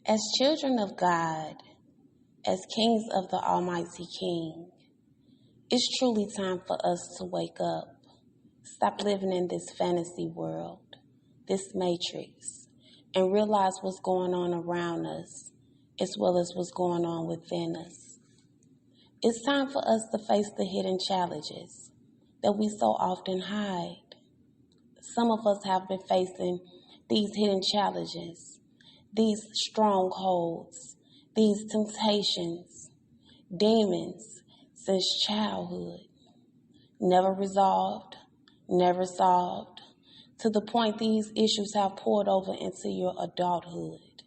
As children of God, as kings of the Almighty King, it's truly time for us to wake up. Stop living in this fantasy world, this matrix, and realize what's going on around us, as well as what's going on within us. It's time for us to face the hidden challenges that we so often hide. Some of us have been facing these hidden challenges, these strongholds, these temptations, demons since childhood, never resolved, never solved, to the point these issues have poured over into your adulthood.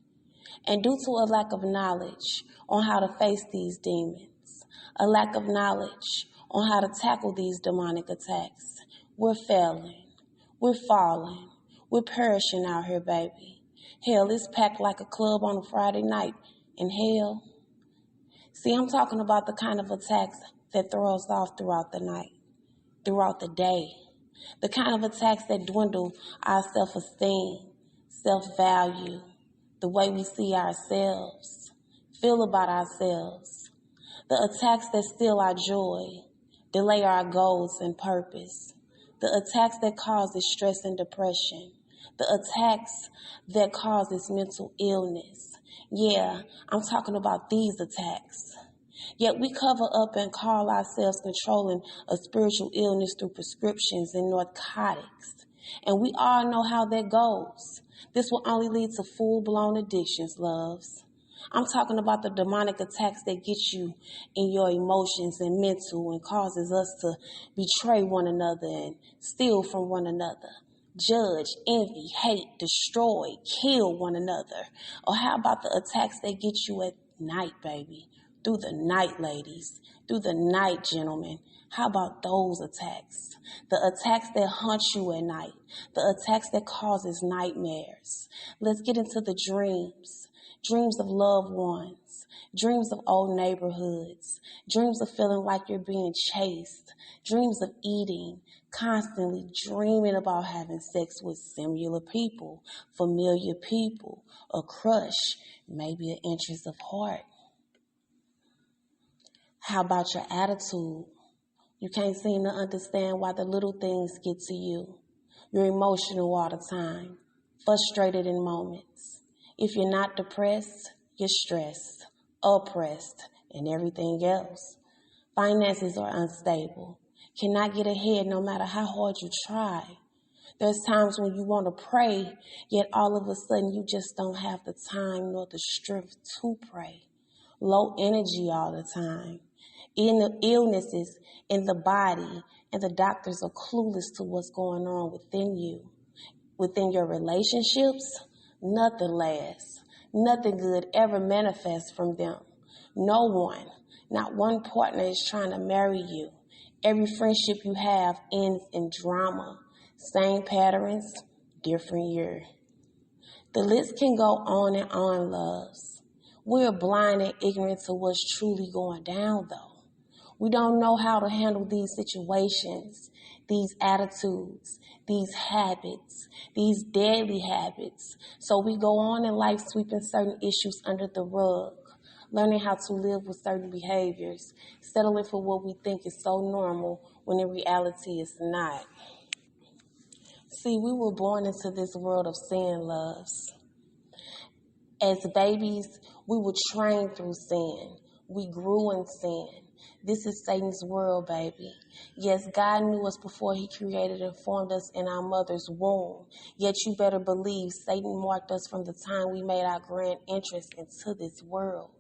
And due to a lack of knowledge on how to face these demons, a lack of knowledge on how to tackle these demonic attacks, we're failing, we're falling, we're perishing out here, baby. Hell is packed like a club on a Friday night in hell. See, I'm talking about the kind of attacks that throw us off throughout the night, throughout the day. The kind of attacks that dwindle our self-esteem, self-value, the way we see ourselves, feel about ourselves. The attacks that steal our joy, delay our goals and purpose. The attacks that causes stress and depression. The attacks that causes mental illness. Yeah, I'm talking about these attacks. Yet we cover up and call ourselves controlling a spiritual illness through prescriptions and narcotics. And we all know how that goes. This will only lead to full-blown addictions, loves. I'm talking about the demonic attacks that get you in your emotions and mental and causes us to betray one another and steal from one another. Judge, envy, hate, destroy, kill one another. Or how about the attacks that get you at night, baby? Through the night, ladies. Through the night, gentlemen. How about those attacks? The attacks that haunt you at night. The attacks that causes nightmares. Let's get into the dreams. Dreams of loved ones. Dreams of old neighborhoods. Dreams of feeling like you're being chased. Dreams of eating. Constantly dreaming about having sex with similar people, familiar people, a crush, maybe an interest of heart. How about your attitude? You can't seem to understand why the little things get to you. You're emotional all the time, frustrated in moments. If you're not depressed, you're stressed, oppressed, and everything else. Finances are unstable. Cannot get ahead no matter how hard you try. There's times when you want to pray, yet all of a sudden you just don't have the time nor the strength to pray. Low energy all the time. Illnesses in the body, and the doctors are clueless to what's going on within you. Within your relationships, nothing lasts. Nothing good ever manifests from them. No one, not one partner is trying to marry you. Every friendship you have ends in drama. Same patterns, different year. The list can go on and on, loves. We're blind and ignorant to what's truly going down, though. We don't know how to handle these situations, these attitudes, these habits, these deadly habits. So we go on in life sweeping certain issues under the rug, learning how to live with certain behaviors, settling for what we think is so normal when in reality it's not. See, we were born into this world of sin, loves. As babies, we were trained through sin. We grew in sin. This is Satan's world, baby. Yes, God knew us before he created and formed us in our mother's womb. Yet you better believe Satan marked us from the time we made our grand entrance into this world.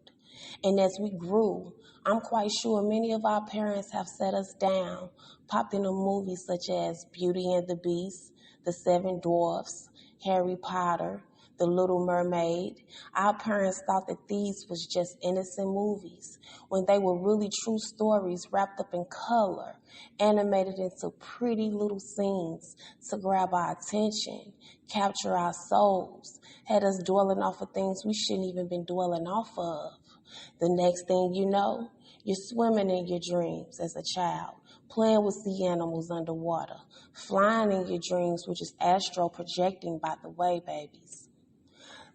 And as we grew, I'm quite sure many of our parents have set us down, popped into movies such as Beauty and the Beast, The Seven Dwarfs, Harry Potter, The Little Mermaid. Our parents thought that these was just innocent movies, when they were really true stories wrapped up in color, animated into pretty little scenes to grab our attention, capture our souls, had us dwelling off of things we shouldn't even been dwelling off of. The next thing you know, you're swimming in your dreams as a child, playing with sea animals underwater, flying in your dreams, which is astral projecting, by the way, babies.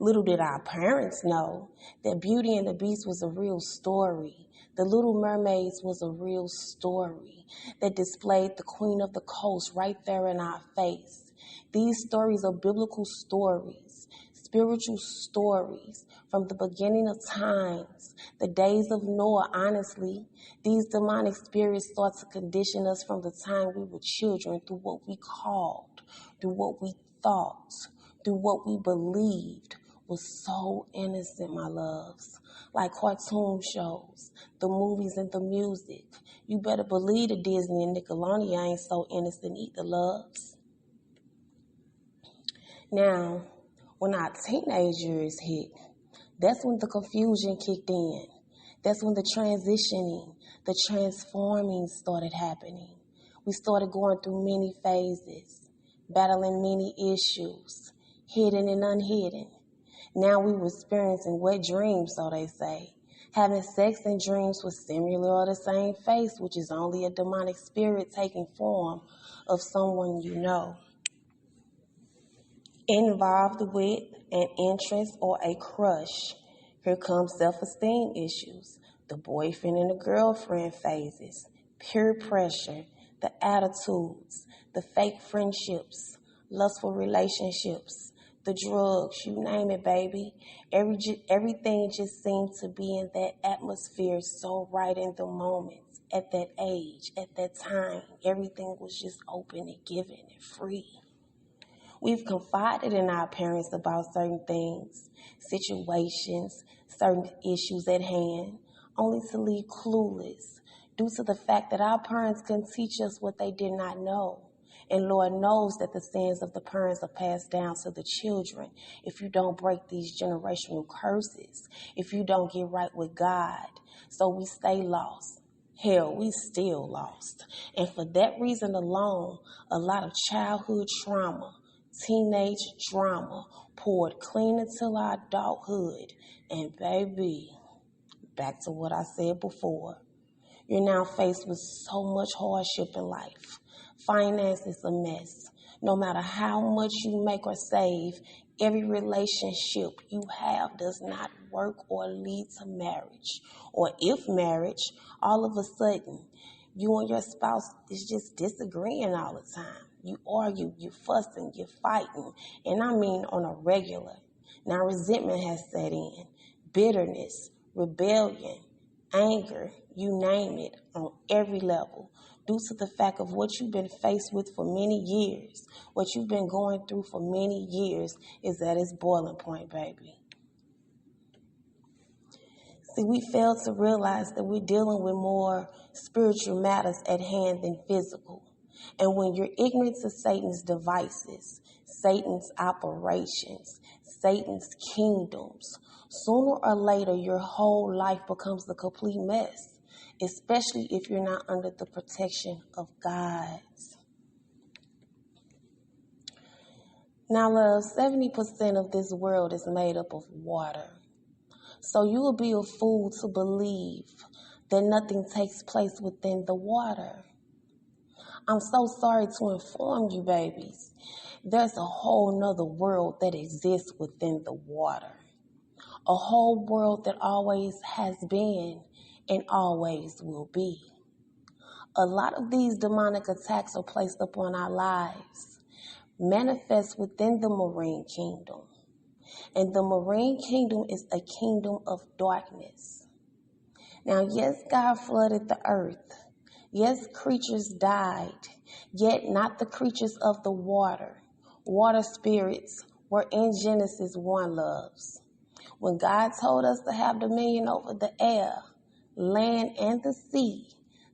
Little did our parents know that Beauty and the Beast was a real story. The Little Mermaids was a real story that displayed the Queen of the Coast right there in our face. These stories are biblical stories, spiritual stories from the beginning of times, the days of Noah. Honestly, these demonic spirits sought to condition us from the time we were children through what we called, through what we thought, through what we believed was so innocent, my loves. Like cartoon shows, the movies and the music. You better believe the Disney and Nickelodeon ain't so innocent either, loves. Now, when our teenage years hit, that's when the confusion kicked in. That's when the transitioning, the transforming started happening. We started going through many phases, battling many issues, hidden and unhidden. Now we were experiencing wet dreams, so they say. Having sex in dreams with similar or the same face, which is only a demonic spirit taking form of someone you know. Involved with an interest or a crush. Here comes self-esteem issues, the boyfriend and the girlfriend phases, peer pressure, the attitudes, the fake friendships, lustful relationships, the drugs, you name it, baby. Everything just seemed to be in that atmosphere so right in the moment, at that age, at that time. Everything was just open and given and free. We've confided in our parents about certain things, situations, certain issues at hand, only to leave clueless due to the fact that our parents couldn't teach us what they did not know. And Lord knows that the sins of the parents are passed down to the children if you don't break these generational curses, if you don't get right with God. So we stay lost. Hell, we still lost. And for that reason alone, a lot of childhood trauma, teenage drama poured clean into our adulthood. And baby, back to what I said before, you're now faced with so much hardship in life. Finance is a mess. No matter how much you make or save, every relationship you have does not work or lead to marriage. Or if marriage, all of a sudden, you and your spouse is just disagreeing all the time. You argue, you fussing, you're fighting, and I mean on a regular. Now resentment has set in, bitterness, rebellion, anger, you name it, on every level, due to the fact of what you've been faced with for many years. What you've been going through for many years is at its boiling point, baby. See, we fail to realize that we're dealing with more spiritual matters at hand than physical. And when you're ignorant to Satan's devices, Satan's operations, Satan's kingdoms, sooner or later your whole life becomes a complete mess, especially if you're not under the protection of God. Now, love, 70% of this world is made up of water. So you will be a fool to believe that nothing takes place within the water. I'm so sorry to inform you, babies. There's a whole nother world that exists within the water. A whole world that always has been and always will be. A lot of these demonic attacks are placed upon our lives, manifest within the marine kingdom. And the marine kingdom is a kingdom of darkness. Now, yes, God flooded the earth. Yes, creatures died, yet not the creatures of the water. Water spirits were in Genesis 1, loves. When God told us to have dominion over the air, land, and the sea,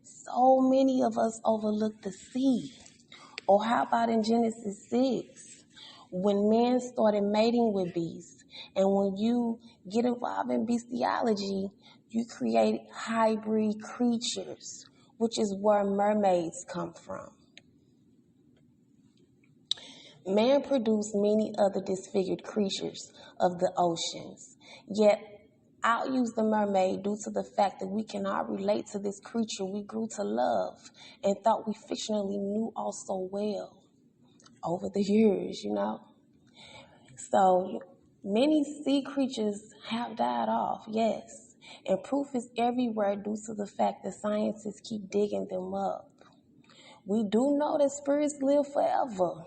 so many of us overlooked the sea. Or how about in Genesis 6, when men started mating with beasts, and when you get involved in bestiality, you create hybrid creatures, which is where mermaids come from. Man produced many other disfigured creatures of the oceans, yet I'll use the mermaid due to the fact that we cannot relate to this creature we grew to love and thought we fictionally knew all so well over the years, you know. So Many sea creatures have died off, yes, and proof is everywhere due to the fact that scientists keep digging them up. We do know that spirits live forever.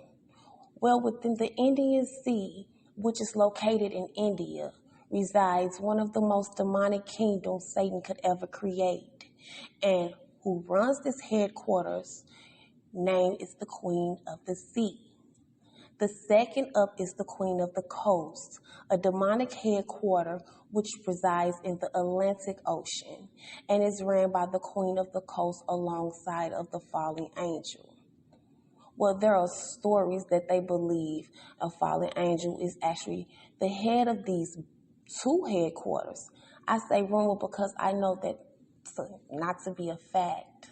Well, within the Indian Sea, which is located in India, resides one of the most demonic kingdoms Satan could ever create. And who runs this headquarters, name is the Queen of the Sea. The second up is the Queen of the Coast, a demonic headquarters which resides in the Atlantic Ocean and is ran by the Queen of the Coast alongside of the fallen angel. Well, there are stories that they believe a fallen angel is actually the head of these two headquarters. I say rumor because I know that not to be a fact.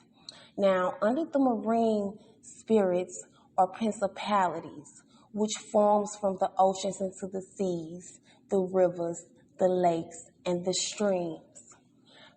Now, under the marine spirits are principalities, which forms from the oceans into the seas, the rivers, the lakes, and the streams.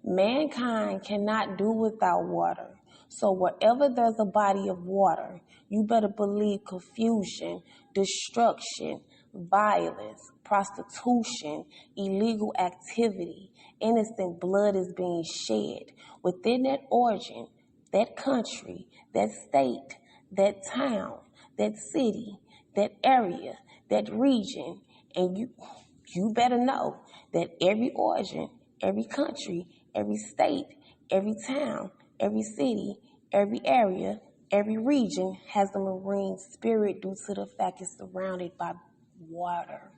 Mankind cannot do without water. So wherever there's a body of water, you better believe confusion, destruction, violence, prostitution, illegal activity, innocent blood is being shed. Within that origin, that country, that state, that town, that city, that area, that region, and you better know that every origin, every country, every state, every town, every city, every area, every region has a marine spirit due to the fact it's surrounded by water.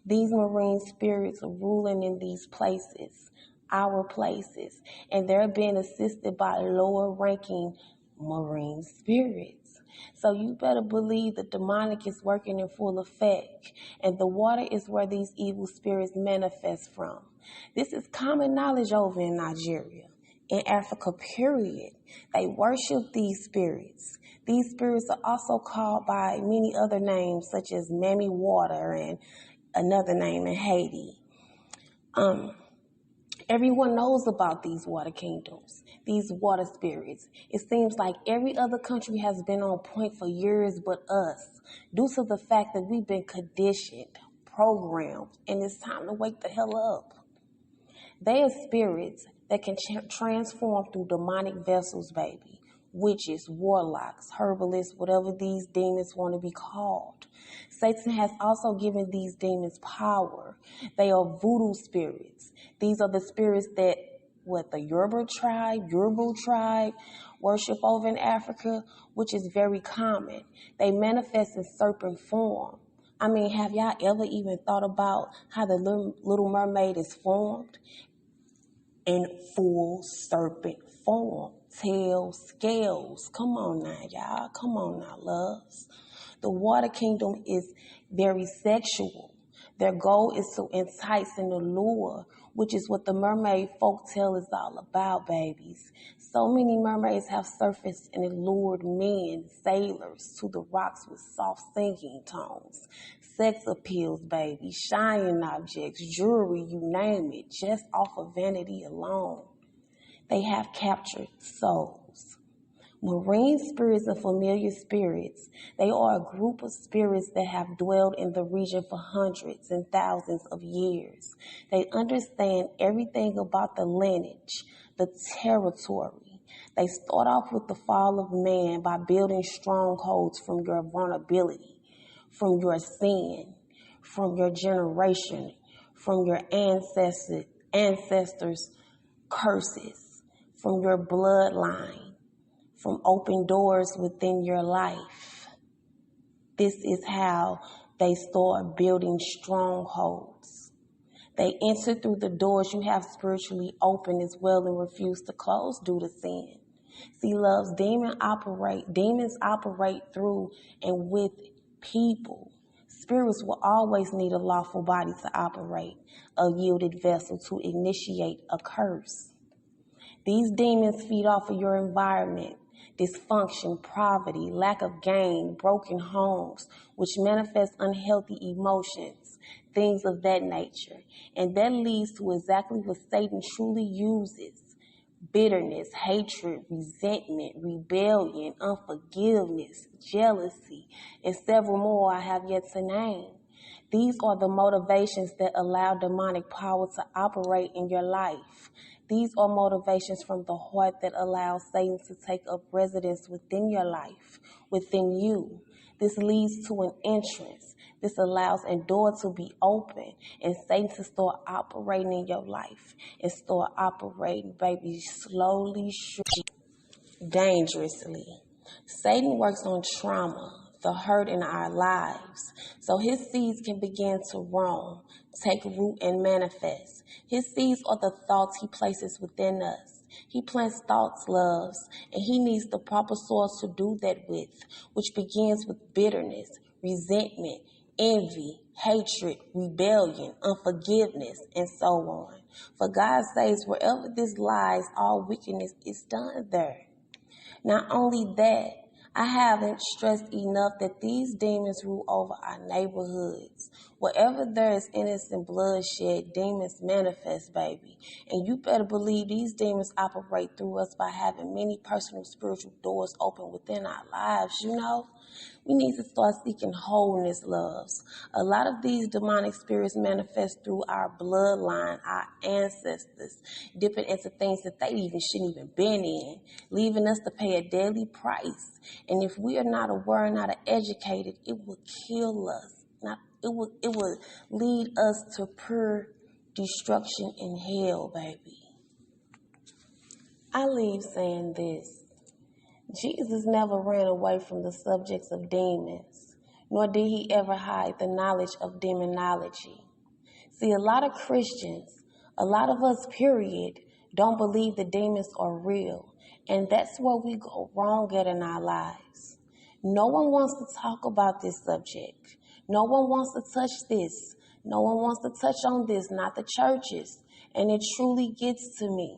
These marine spirits are ruling in these places, our places, and they're being assisted by lower ranking marine spirits. So you better believe the demonic is working in full effect, and the water is where these evil spirits manifest from. This is common knowledge over in Nigeria. In Africa, period. They worship these spirits. These spirits are also called by many other names, such as Mammy Water and another name in Haiti. Everyone knows about these water kingdoms, these water spirits. It seems like every other country has been on point for years but us, due to the fact that we've been conditioned, programmed, and it's time to wake the hell up. They are spirits that can transform through demonic vessels, baby. Witches, warlocks, herbalists, whatever these demons want to be called. Satan has also given these demons power. They are voodoo spirits. These are the spirits that the Yoruba tribe worship over in Africa, which is very common. They manifest in serpent form. I mean, have y'all ever even thought about how the Little Mermaid is formed? In full serpent form. Tails, scales. Come on now, y'all. Come on now, loves. The water kingdom is very sexual. Their goal is to entice and allure, which is what the mermaid folktale is all about, babies. So many mermaids have surfaced and allured men, sailors, to the rocks with soft singing tones. Sex appeals, baby, shiny objects, jewelry, you name it, just off of vanity alone. They have captured souls. Marine spirits and familiar spirits, they are a group of spirits that have dwelled in the region for hundreds and thousands of years. They understand everything about the lineage, the territory. They start off with the fall of man by building strongholds from your vulnerability, from your sin, from your generation, from your ancestors' curses, from your bloodline, from open doors within your life. This is how they start building strongholds. They enter through the doors you have spiritually open as well and refuse to close due to sin. See, loves, demons operate through and with people. Spirits will always need a lawful body to operate, a yielded vessel to initiate a curse. These demons feed off of your environment, dysfunction, poverty, lack of gain, broken homes, which manifest unhealthy emotions, things of that nature. And that leads to exactly what Satan truly uses: bitterness, hatred, resentment, rebellion, unforgiveness, jealousy, and several more I have yet to name. These are the motivations that allow demonic power to operate in your life. These are motivations from the heart that allow Satan to take up residence within your life, within you. This leads to an entrance. This allows a door to be open and Satan to start operating in your life and start operating, baby, slowly, dangerously. Satan works on trauma, the hurt in our lives, so his seeds can begin to roam, take root, and manifest. His seeds are the thoughts he places within us. He plants thoughts, loves, and he needs the proper soil to do that with, which begins with bitterness, resentment, envy, hatred, rebellion, unforgiveness, and so on. For God says, wherever this lies, all wickedness is done there. Not only that, I haven't stressed enough that these demons rule over our neighborhoods. Wherever there is innocent bloodshed, demons manifest, baby. And you better believe these demons operate through us by having many personal spiritual doors open within our lives, you know? We need to start seeking wholeness, loves. A lot of these demonic spirits manifest through our bloodline, our ancestors, dipping into things that they shouldn't even been in, leaving us to pay a daily price. And if we are not aware and not educated, it will kill us. It will lead us to pure destruction in hell, baby. I leave saying this. Jesus never ran away from the subjects of demons, nor did he ever hide the knowledge of demonology. See, a lot of Christians, a lot of us, period, don't believe the demons are real, and that's where we go wrong at in our lives. No one wants to talk about this subject. No one wants to touch this. No one wants to touch on this, not the churches, and it truly gets to me.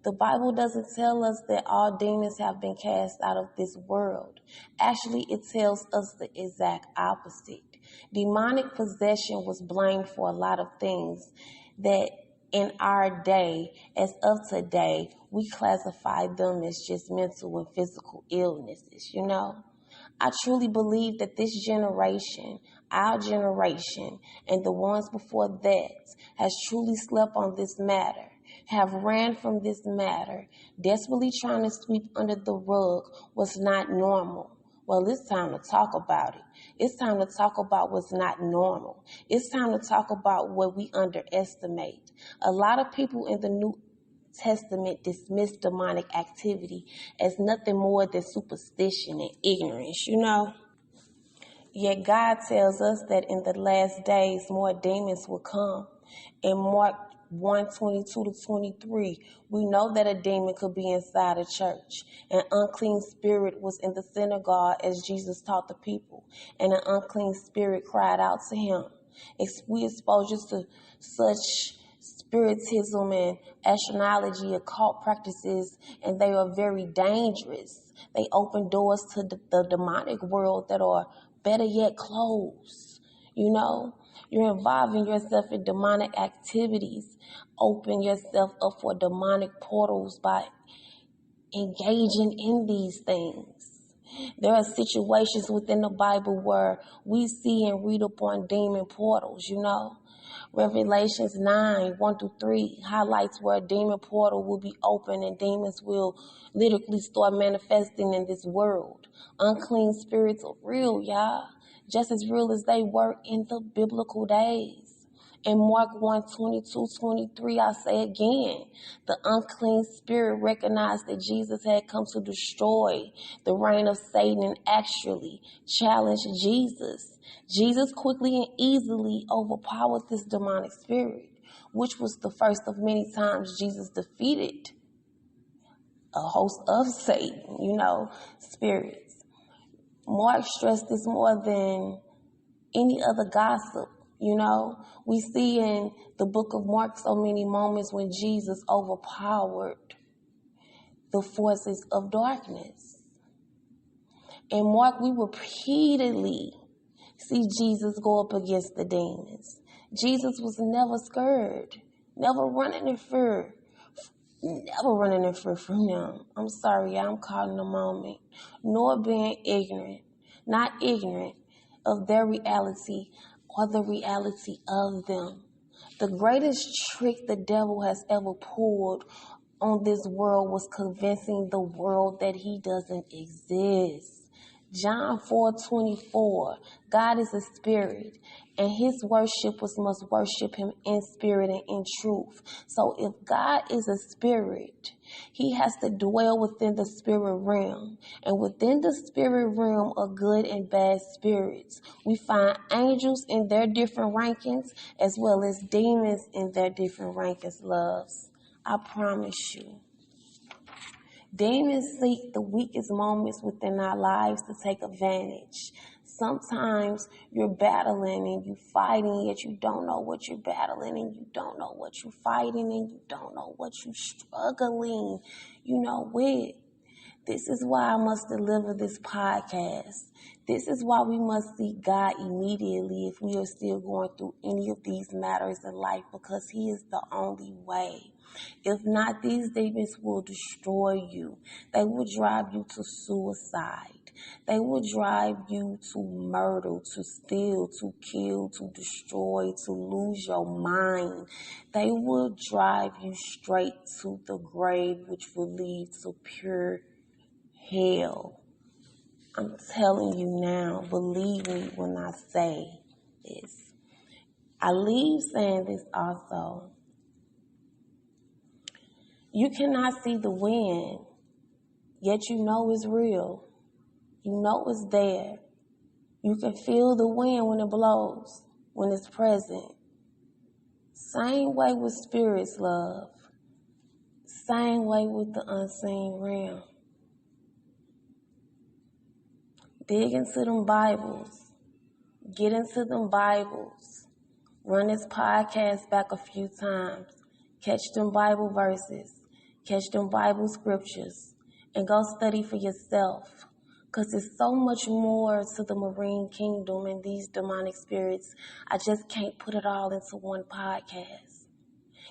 The Bible doesn't tell us that all demons have been cast out of this world. Actually, it tells us the exact opposite. Demonic possession was blamed for a lot of things that in our day, as of today, we classify them as just mental and physical illnesses, you know? I truly believe that this generation, our generation, and the ones before that has truly slept on this matter, have ran from this matter, desperately trying to sweep under the rug what's not normal. Well, it's time to talk about it. It's time to talk about what's not normal. It's time to talk about what we underestimate. A lot of people in the New Testament dismiss demonic activity as nothing more than superstition and ignorance, you know? Yet God tells us that in the last days more demons will come. In Mark 1:22-23, we know that a demon could be inside a church. An unclean spirit was in the synagogue as Jesus taught the people, and an unclean spirit cried out to him. We expose you to such spiritism and astrology, occult practices, and they are very dangerous. They open doors to the demonic world that are better yet closed. You know, you're involving yourself in demonic activities. Open yourself up for demonic portals by engaging in these things. There are situations within the Bible where we see and read upon demon portals, you know. Revelations 9:1-3 highlights where a demon portal will be open and demons will literally start manifesting in this world. Unclean spirits are real, y'all. Just as real as they were in the biblical days. In Mark 1:22-23, I say again, the unclean spirit recognized that Jesus had come to destroy the reign of Satan and actually challenged Jesus. Jesus quickly and easily overpowered this demonic spirit, which was the first of many times Jesus defeated a host of Satan, you know, spirits. Mark stressed this more than any other gospel. You know, we see in the book of Mark so many moments when Jesus overpowered the forces of darkness. In Mark, we repeatedly see Jesus go up against the demons. Jesus was never scared, never running in fear, from them. I'm sorry, I'm caught in a moment. Nor being ignorant, not ignorant of their reality or the reality of them. The greatest trick the devil has ever pulled on this world was convincing the world that he doesn't exist. John 4:24, God is a spirit, and his worshipers must worship him in spirit and in truth. So if God is a spirit, he has to dwell within the spirit realm. And within the spirit realm of good and bad spirits, we find angels in their different rankings as well as demons in their different rankings, loves. I promise you. Demons seek the weakest moments within our lives to take advantage. Sometimes you're battling and you're fighting, yet you don't know what you're battling, and you don't know what you're fighting, and you don't know what you're struggling, with. This is why I must deliver this podcast. This is why we must seek God immediately if we are still going through any of these matters in life, because he is the only way. If not, these demons will destroy you. They will drive you to suicide. They will drive you to murder, to steal, to kill, to destroy, to lose your mind. They will drive you straight to the grave, which will lead to pure hell. I'm telling you now, believe me when I say this. I leave saying this also. You cannot see the wind, yet you know it's real. You know it's there. You can feel the wind when it blows, when it's present. Same way with spirits, love. Same way with the unseen realm. Dig into them Bibles. Get into them Bibles. Run this podcast back a few times. Catch them Bible verses. Catch them Bible scriptures. And go study for yourself. Because there's so much more to the marine kingdom and these demonic spirits. I just can't put it all into one podcast.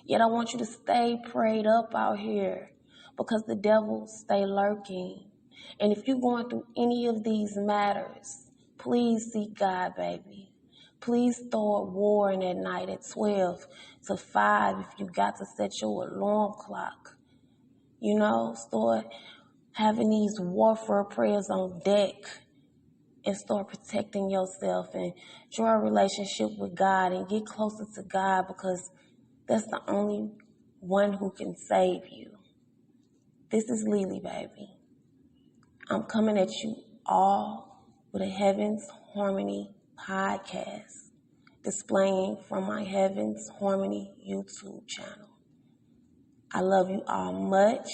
Yet I want you to stay prayed up out here, because the devil stay lurking. And if you're going through any of these matters, please seek God, baby. Please start warring at night at 12 to 5 if you got to set your alarm clock. Start having these warfare prayers on deck and start protecting yourself and draw a relationship with God and get closer to God, because that's the only one who can save you. This is Lily, baby. I'm coming at you all with a Heaven's Harmony podcast, displaying from my Heaven's Harmony YouTube channel. I love you all much.